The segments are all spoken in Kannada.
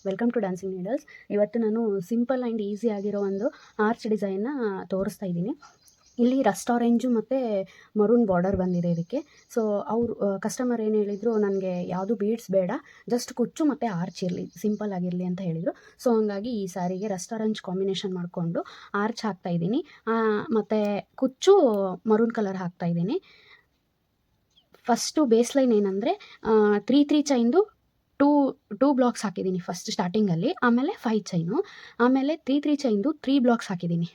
Welcome to dancing needles. ಇವತ್ತು ನಾನು ಸಿಂಪಲ್ ಆ್ಯಂಡ್ ಈಸಿ ಆಗಿರೋ ಒಂದು ಆರ್ಚ್ ಡಿಸೈನ್ನ ತೋರಿಸ್ತಾ ಇದ್ದೀನಿ. ಇಲ್ಲಿ ರಸ್ಟ್ ಆರೆಂಜು ಮತ್ತು ಮರೂನ್ ಬಾರ್ಡರ್ ಬಂದಿದೆ ಇದಕ್ಕೆ. ಸೊ ಅವರು ಕಸ್ಟಮರ್ ಏನು ಹೇಳಿದರು, ನನಗೆ ಯಾವುದು ಬೀಡ್ಸ್ ಬೇಡ, ಜಸ್ಟ್ ಕುಚ್ಚು ಮತ್ತು ಆರ್ಚ್ ಇರಲಿ, ಸಿಂಪಲ್ ಆಗಿರಲಿ ಅಂತ ಹೇಳಿದರು. ಸೊ ಹಂಗಾಗಿ ಈ ಸ್ಯಾರಿಗೆ ರಸ್ಟ್ ಆರೆಂಜ್ ಕಾಂಬಿನೇಷನ್ ಮಾಡಿಕೊಂಡು ಆರ್ಚ್ ಹಾಕ್ತಾಯಿದ್ದೀನಿ, ಮತ್ತು ಕುಚ್ಚು ಮರೂನ್ ಕಲರ್ ಹಾಕ್ತಾಯಿದ್ದೀನಿ. ಫಸ್ಟು ಬೇಸ್ ಲೈನ್ ಏನಂದರೆ 3 ಚೈನ್ದು ಟೂ ಬ್ಲಾಕ್ಸ್ ಹಾಕಿದ್ದೀನಿ ಫಸ್ಟ್ ಸ್ಟಾರ್ಟಿಂಗಲ್ಲಿ, ಆಮೇಲೆ 5 ಚೈನು, ಆಮೇಲೆ 3 ಚೈನ್ದು 3 ಬ್ಲಾಕ್ಸ್ ಹಾಕಿದ್ದೀನಿ.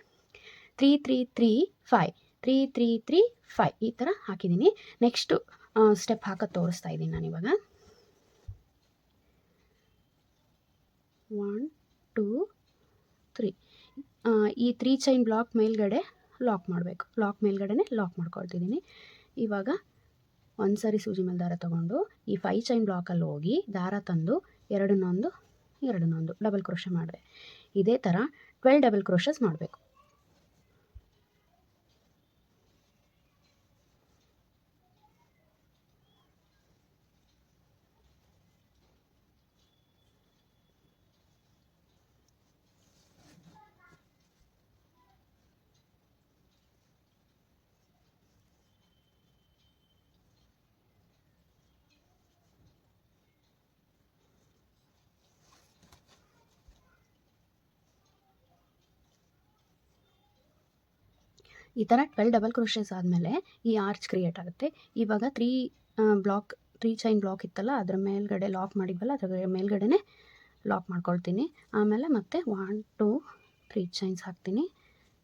3 3 3 5 3 3 3 5 ಈ ಥರ ಹಾಕಿದ್ದೀನಿ. ನೆಕ್ಸ್ಟು ಸ್ಟೆಪ್ ಹಾಕೋದು ತೋರಿಸ್ತಾ ಇದ್ದೀನಿ ನಾನು ಇವಾಗ. 1 2 3 ಈ 3 ಚೈನ್ ಬ್ಲಾಕ್ ಮೇಲ್ಗಡೆ ಲಾಕ್ ಮಾಡಬೇಕು. ಮೇಲ್ಗಡೆನೆ ಲಾಕ್ ಮಾಡ್ಕೊಳ್ತಿದ್ದೀನಿ. ಇವಾಗ ಒಂದು ಸಾರಿ ಸೂಜಿ ಮೇಲೆ ದಾರ ತೊಗೊಂಡು ಈ 5 ಚೈನ್ ಬ್ಲಾಕಲ್ಲಿ ಹೋಗಿ ದಾರ ತಂದು ಎರಡನ್ನೊಂದು ಡಬಲ್ ಕ್ರೋಶೆ ಮಾಡಿದೆ. ಇದೇ ಥರ 12 ಡಬಲ್ ಕ್ರೋಶಸ್ ಮಾಡಬೇಕು. ಈ ಥರ 12 ಡಬಲ್ ಕ್ರೋಶಸ್ ಆದಮೇಲೆ ಈ ಆರ್ಚ್ ಕ್ರಿಯೇಟ್ ಆಗುತ್ತೆ. ಇವಾಗ 3 ಚೈನ್ ಬ್ಲಾಕ್ ಇತ್ತಲ್ಲ, ಅದರ ಮೇಲ್ಗಡೆ ಲಾಕ್ ಮಾಡಿದ್ವಲ್ಲ, ಅದರ ಮೇಲ್ಗಡೆನೆ ಲಾಕ್ ಮಾಡ್ಕೊಳ್ತೀನಿ. ಆಮೇಲೆ ಮತ್ತೆ 1 2 3 ಚೈನ್ಸ್ ಹಾಕ್ತೀನಿ,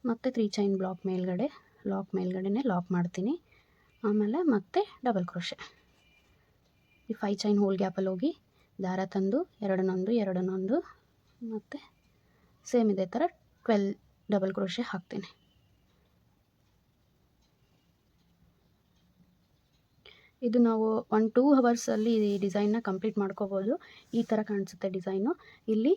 ಮತ್ತು 3 ಚೈನ್ ಬ್ಲಾಕ್ ಮೇಲ್ಗಡೆನೆ ಲಾಕ್ ಮಾಡ್ತೀನಿ. ಆಮೇಲೆ ಮತ್ತೆ ಡಬಲ್ ಕ್ರೋಶೆ ಈ 5 ಚೈನ್ ಹೋಲ್ ಗ್ಯಾಪಲ್ಲಿ ಹೋಗಿ ದಾರ ತಂದು ಎರಡನ್ನೊಂದು ಮತ್ತು ಸೇಮ್ ಇದೇ ಥರ 12 ಡಬಲ್ ಕ್ರೋಶೆ ಹಾಕ್ತೀನಿ. ಇದು ನಾವು 1-2 ಅವರ್ಸಲ್ಲಿ ಈ ಡಿಸೈನ್ನ ಕಂಪ್ಲೀಟ್ ಮಾಡ್ಕೋಬೋದು. ಈ ಥರ ಕಾಣಿಸುತ್ತೆ ಡಿಸೈನು. ಇಲ್ಲಿ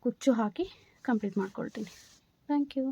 ಕುಚ್ಚು ಹಾಕಿ ಕಂಪ್ಲೀಟ್ ಮಾಡ್ಕೊಳ್ತೀನಿ. Thank you.